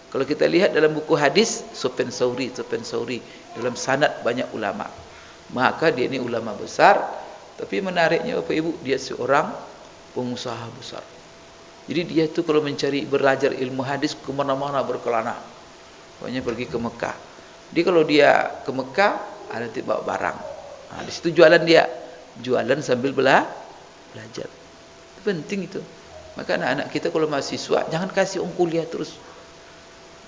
Kalau kita lihat dalam buku hadis, Sufyan Tsauri, dalam sanad banyak ulama. Maka dia ini ulama besar, tapi menariknya Bapak Ibu, dia seorang pengusaha besar. Jadi dia tu kalau mencari belajar ilmu hadis ke mana-mana berkelana. Pokoknya pergi ke Mekah. Jadi kalau dia ke Mekah, ada bawa barang. Di situ jualan dia. jualan sambil belajar. Itu penting itu. Maka anak-anak kita kalau mahasiswa jangan kasih uang kuliah terus.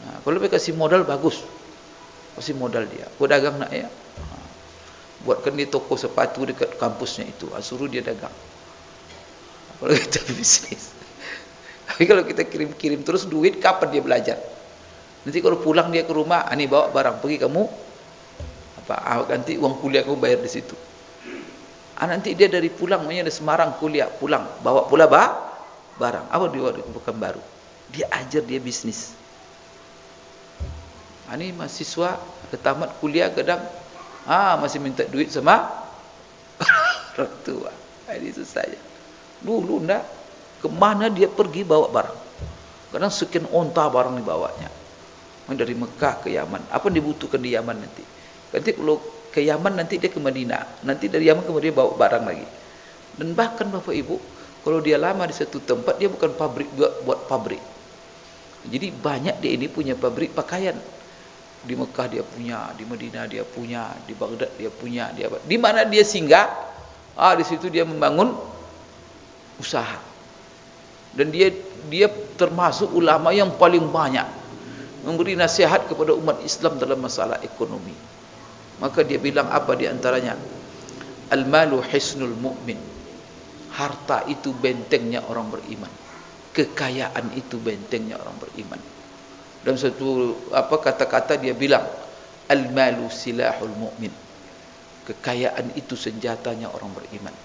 Nah, kalau mereka kasih modal bagus, kasih modal dia. Kau dagang nak ya, buatkan di toko sepatu dekat kampusnya itu, suruh dia dagang. Kalau kita bisnis. Tapi kalau kita kirim-kirim terus duit, kapan dia belajar? Nanti kalau pulang dia ke rumah, ani bawa barang, pergi kamu nanti uang kuliah kamu bayar di situ. Nanti dia dari pulang, makanya dari Semarang kuliah, pulang bawa pula barang. Apa dia bukan baru? Dia ajar dia bisnis. Ini mahasiswa tamat kuliah kadang masih minta duit sama orang tua. Ini susahnya. Dulu enggak, kemana dia pergi bawa barang. Kadang sekian onta barang dibawanya. Dari Mekah ke Yaman. Apa yang dibutuhkan di Yaman nanti? Nanti kalau ke Yaman nanti dia ke Madinah. Nanti dari Yaman kemudian bawa barang lagi. Dan bahkan Bapak Ibu, kalau dia lama di satu tempat, dia bukan pabrik, buat pabrik. Jadi banyak dia ini punya pabrik pakaian. Di Mekah dia punya, di Madinah dia punya, di Baghdad dia punya, di mana dia singgah, di situ dia membangun usaha. Dan dia termasuk ulama yang paling banyak memberi nasihat kepada umat Islam dalam masalah ekonomi. Maka dia bilang apa di antaranya? Al-malu hisnul mu'min. Harta itu bentengnya orang beriman. Kekayaan itu bentengnya orang beriman. Dalam satu kata-kata dia bilang, al-malu silahul mu'min. Kekayaan itu senjatanya orang beriman.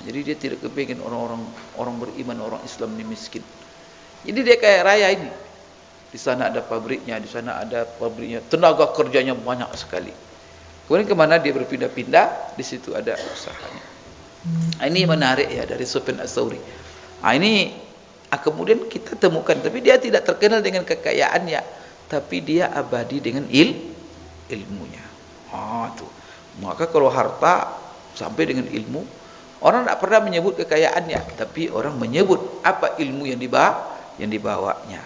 Jadi dia tidak kepingin orang beriman, orang Islam ini miskin. Jadi dia kayak raya ini. Di sana ada pabriknya, di sana ada pabriknya, tenaga kerjanya banyak sekali. Kemudian kemana dia berpindah-pindah, di situ ada usahanya. Ini menarik ya dari Sufyan Ats-Tsauri. Ini kemudian kita temukan, tapi dia tidak terkenal dengan kekayaannya, tapi dia abadi dengan ilmunya. Tuh. Maka kalau harta sampai dengan ilmu, orang tidak pernah menyebut kekayaannya, tapi orang menyebut apa ilmu yang dibawanya.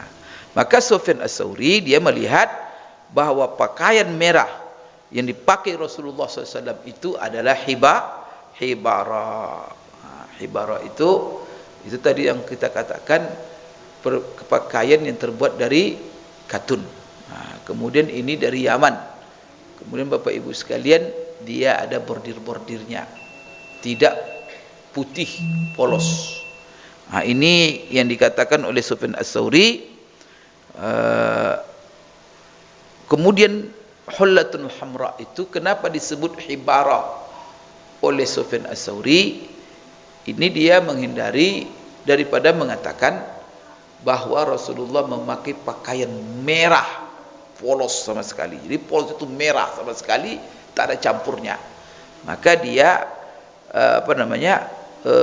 Maka Sufyan Ats-Tsauri dia melihat bahwa pakaian merah yang dipakai Rasulullah SAW itu adalah hibara. Hibara itu tadi yang kita katakan pakaian yang terbuat dari katun. Kemudian ini dari Yaman. Kemudian Bapak Ibu sekalian, dia ada bordir-bordirnya, tidak putih polos. Ini yang dikatakan oleh Sufyan Ats-Tsauri. Kemudian hullatul hamra itu kenapa disebut hibara oleh Sufyan Ats-Tsauri? Ini dia menghindari daripada mengatakan bahwa Rasulullah memakai pakaian merah polos sama sekali. Jadi polos itu merah sama sekali, tak ada campurnya. Maka dia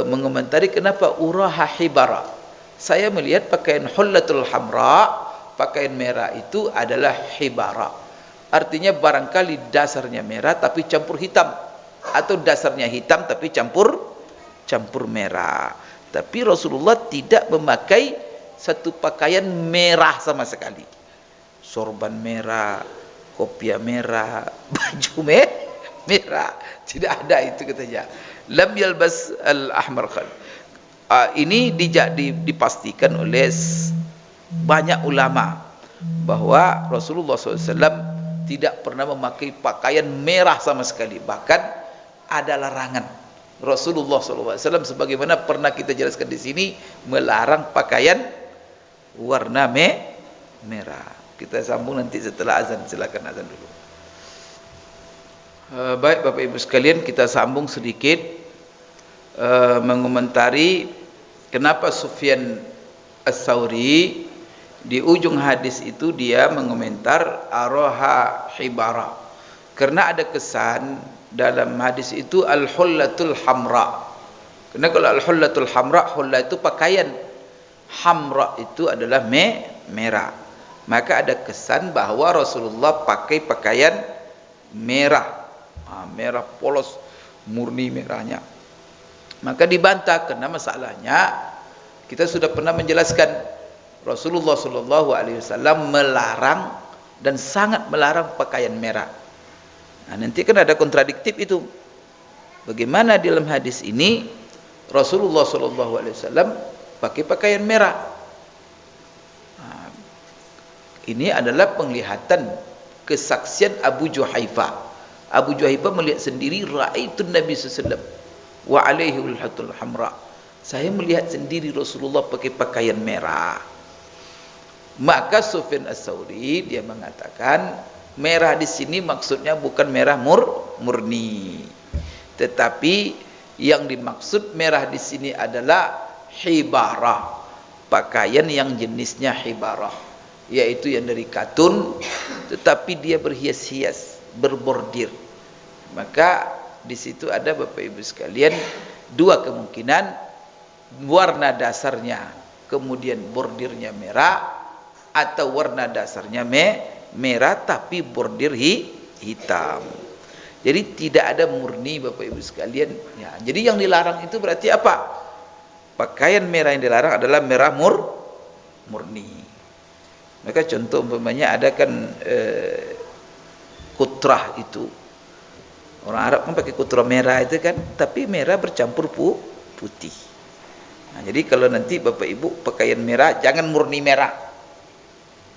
mengomentari kenapa uraha hibara. Saya melihat pakaian hullatul hamra, pakaian merah itu adalah hibara. Artinya barangkali dasarnya merah tapi campur hitam, atau dasarnya hitam tapi campur merah. Tapi Rasulullah tidak memakai satu pakaian merah sama sekali. Sorban merah, kopiah merah, baju merah, tidak ada itu katanya. Lam yalbas al-ahmar khan. Ini dipastikan oleh banyak ulama bahwa Rasulullah SAW tidak pernah memakai pakaian merah sama sekali. Bahkan ada larangan. Rasulullah SAW sebagaimana pernah kita jelaskan di sini melarang pakaian warna merah. Kita sambung nanti setelah azan. Silakan azan dulu. Baik Bapak Ibu sekalian, kita sambung sedikit mengomentari kenapa Sufyan Ats-Tsauri di ujung hadis itu dia mengomentar araha hibara, karena ada kesan dalam hadis itu al-hullatul hamra. Karena kalau al-hullatul hamra, hullah itu pakaian, hamra itu adalah merah. Maka ada kesan bahwa Rasulullah pakai pakaian merah, merah polos, murni merahnya. Maka dibantah karena masalahnya kita sudah pernah menjelaskan Rasulullah SAW melarang dan sangat melarang pakaian merah. Nanti kan ada kontradiktif itu. Bagaimana dalam hadis ini Rasulullah SAW pakai pakaian merah. Ini adalah penglihatan kesaksian Abu Juhaifah. Abu Juhaifah melihat sendiri, ra'aitun Nabi SAW wa alaihi ulhatul hamra. Saya melihat sendiri Rasulullah pakai pakaian merah. Maka Sufyan Ats-Tsauri dia mengatakan merah di sini maksudnya bukan merah murni, tetapi yang dimaksud merah di sini adalah hibarah, pakaian yang jenisnya hibarah, yaitu yang dari katun tetapi dia berhias-hias, berbordir. Maka di situ ada Bapak Ibu sekalian dua kemungkinan, warna dasarnya kemudian bordirnya merah, atau warna dasarnya merah tapi bordir hitam. Jadi tidak ada murni Bapak Ibu sekalian ya. Jadi yang dilarang itu berarti apa? Pakaian merah yang dilarang adalah merah murni. Maka contoh umpamanya ada kan kutrah itu. Orang Arab kan pakai kutrah merah itu kan, tapi merah bercampur putih. Nah, jadi kalau nanti Bapak Ibu pakaian merah jangan murni merah.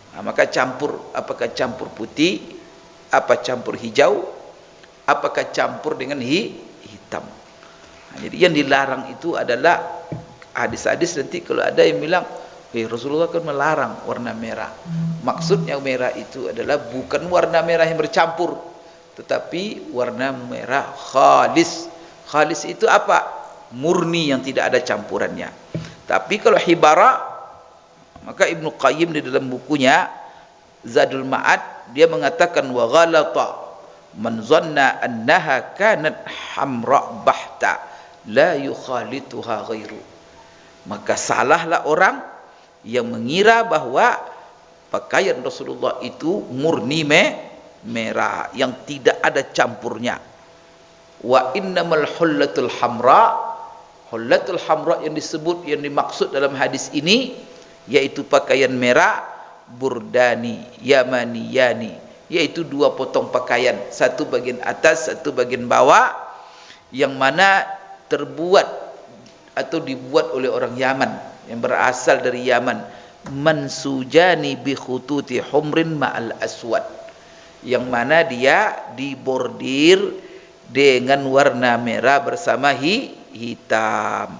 Nah, maka campur, apakah campur putih, apa campur hijau, apakah campur dengan hitam. Nah, jadi yang dilarang itu adalah hadis-hadis nanti kalau ada yang bilang Rasulullah kan melarang warna merah. Maksudnya merah itu adalah bukan warna merah yang bercampur, tetapi warna merah khalis. Khalis itu apa? Murni yang tidak ada campurannya. Tapi kalau hibara, maka Ibnu Qayyim di dalam bukunya Zadul Ma'ad dia mengatakan wa ghalata man zanna annaha kanat hamra bahta la yukhalituha ghairu. Maka salahlah orang yang mengira bahwa pakaian Rasulullah itu murni merah yang tidak ada campurnya. Wa innamal hullatul hamra, hullatul hamra yang disebut, yang dimaksud dalam hadis ini yaitu pakaian merah, burdani yamaniyani, yaitu dua potong pakaian, satu bagian atas, satu bagian bawah, yang mana terbuat atau dibuat oleh orang Yaman, yang berasal dari Yaman, mansujani bi khututi humrin ma'al aswad, yang mana dia dibordir dengan warna merah bersama hitam,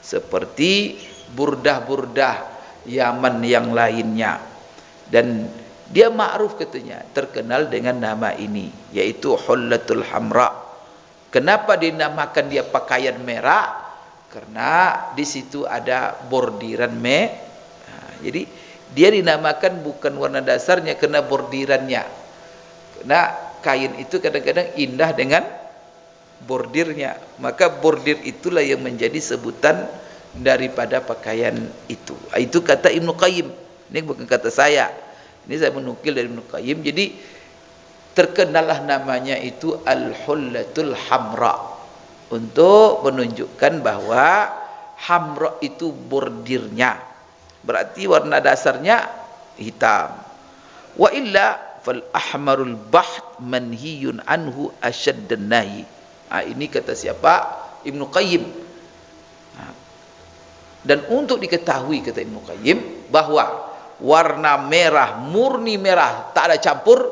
seperti burdah-burdah Yaman yang lainnya. Dan dia ma'ruf katanya, terkenal dengan nama ini, yaitu hullatul hamra. Kenapa dinamakan dia pakaian merah? Karena di situ ada bordiran jadi dia dinamakan bukan warna dasarnya, karena bordirannya. Karena kain itu kadang-kadang indah dengan bordirnya, maka bordir itulah yang menjadi sebutan daripada pakaian itu. Itu kata Ibnu Qayyim. Ini bukan kata saya. Ini saya menukil dari Ibnu Qayyim. Jadi terkenallah namanya itu al-hullatul hamra, untuk menunjukkan bahwa hamra itu bordirnya, berarti warna dasarnya hitam. Wa illa fal ahmarul baht manhiyun anhu asyaddan nahi. Ini kata siapa? Ibnu Qayyim. Dan untuk diketahui kata Ibnu Qayyim bahwa warna merah, murni merah, tak ada campur,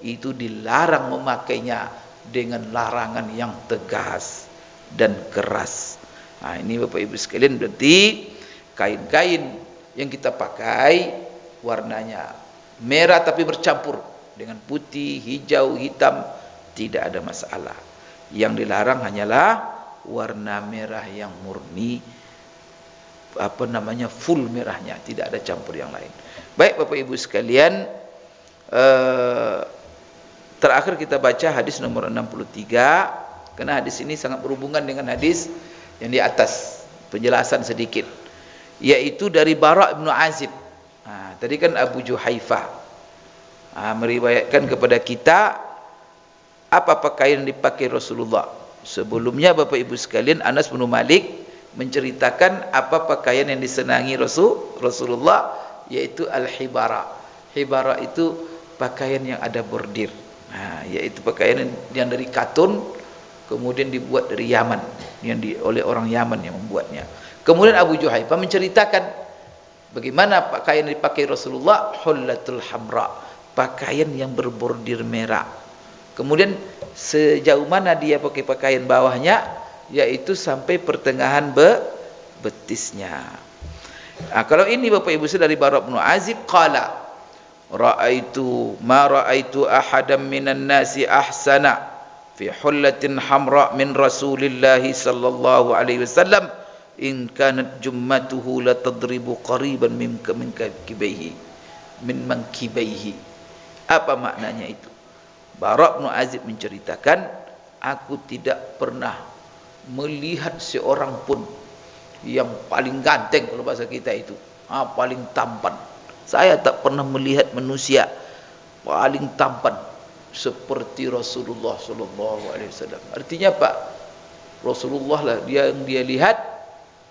itu dilarang memakainya dengan larangan yang tegas dan keras. Ini Bapak Ibu sekalian, berarti kain-kain yang kita pakai warnanya merah tapi bercampur dengan putih, hijau, hitam, tidak ada masalah. Yang dilarang hanyalah warna merah yang murni, full merahnya, tidak ada campur yang lain. Baik Bapak Ibu sekalian, terakhir kita baca hadis nomor 63, karena hadis ini sangat berhubungan dengan hadis yang di atas, penjelasan sedikit, yaitu dari Bara' bin Azib. Tadi kan Abu Juhaifah meriwayatkan kepada kita apa pakaian yang dipakai Rasulullah. Sebelumnya Bapak Ibu sekalian, Anas bin Malik menceritakan apa pakaian yang disenangi Rasulullah, yaitu al-hibara. Hibara itu pakaian yang ada bordir, yaitu pakaian yang dari katun, kemudian dibuat dari Yaman, oleh orang Yaman yang membuatnya. Kemudian Abu Juhaifah menceritakan bagaimana pakaian yang dipakai Rasulullah, hullatul hamra, pakaian yang berbordir merah. Kemudian sejauh mana dia pakai pakaian bawahnya, yaitu sampai pertengahan betisnya. Nah, kalau ini Bapak Ibu dari Bara bin Azib qala ma ra'aitu ahadan minan nasi ahsana fi hullatin hamra min Rasulillah sallallahu alaihi wasallam in kanat jummatuhu la tadribu qariban min mankibaihi. Apa maknanya itu? Bara bin Azib menceritakan, aku tidak pernah melihat seorang pun yang paling ganteng, kalau bahasa kita itu, paling tampan. Saya tak pernah melihat manusia paling tampan seperti Rasulullah sallallahu alaihi wasallam. Artinya Pak, Rasulullah lah yang dia lihat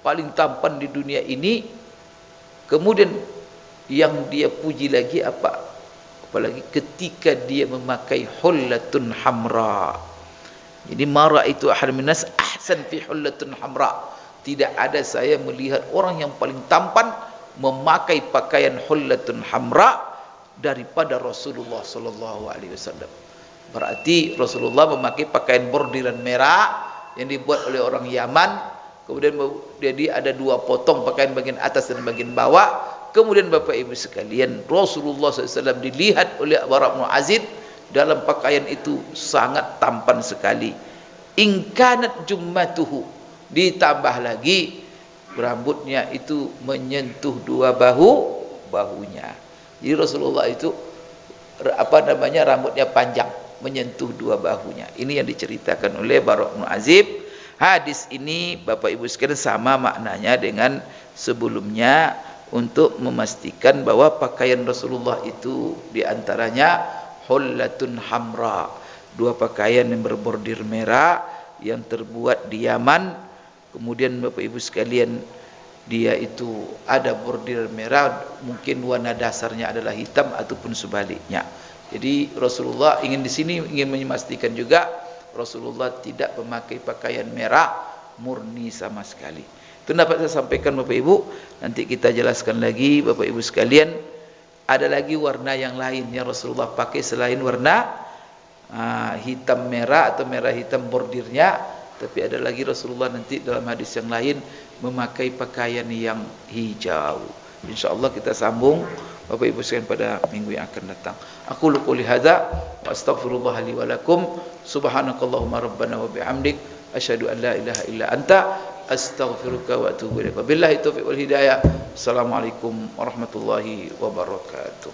paling tampan di dunia ini. Kemudian yang dia puji lagi apa? Apalagi ketika dia memakai hullatun hamra. Jadi mara itu ahad minas ahsan fi hullatun hamra. Tidak ada saya melihat orang yang paling tampan memakai pakaian hullatun hamra daripada Rasulullah sallallahu alaihi wasallam. Berarti Rasulullah memakai pakaian bordiran merah yang dibuat oleh orang Yaman. Kemudian jadi ada dua potong pakaian bagian atas dan bagian bawah. Kemudian Bapak Ibu sekalian, Rasulullah SAW dilihat oleh Bara bin Azib dalam pakaian itu sangat tampan sekali. In kanat jummatuhu, ditambah lagi rambutnya itu menyentuh dua bahunya. Jadi Rasulullah itu rambutnya panjang menyentuh dua bahunya. Ini yang diceritakan oleh Bara bin Azib. Hadis ini Bapak Ibu sekalian sama maknanya dengan sebelumnya, untuk memastikan bahwa pakaian Rasulullah itu diantaranya hullatun hamra, dua pakaian yang berbordir merah yang terbuat di Yaman. Kemudian Bapak Ibu sekalian, dia itu ada bordir merah, mungkin warna dasarnya adalah hitam ataupun sebaliknya. Jadi Rasulullah ingin di sini memastikan juga Rasulullah tidak memakai pakaian merah murni sama sekali. Itu dapat saya sampaikan Bapak Ibu. Nanti kita jelaskan lagi Bapak Ibu sekalian, ada lagi warna yang lain yang Rasulullah pakai selain warna hitam merah atau merah hitam bordirnya. Tapi ada lagi Rasulullah nanti dalam hadis yang lain memakai pakaian yang hijau. InsyaAllah kita sambung Bapak Ibu sekalian pada minggu yang akan datang. Aku qouli hadza wa astaghfirullah li wa lakum. Subhanakallahumma rabbana wa bihamdik asyhadu an la ilaha illa anta astaghfiruka wa atubu ilaik. Wabillahi taufiq wal hidayah. Assalamualaikum warahmatullahi wabarakatuh.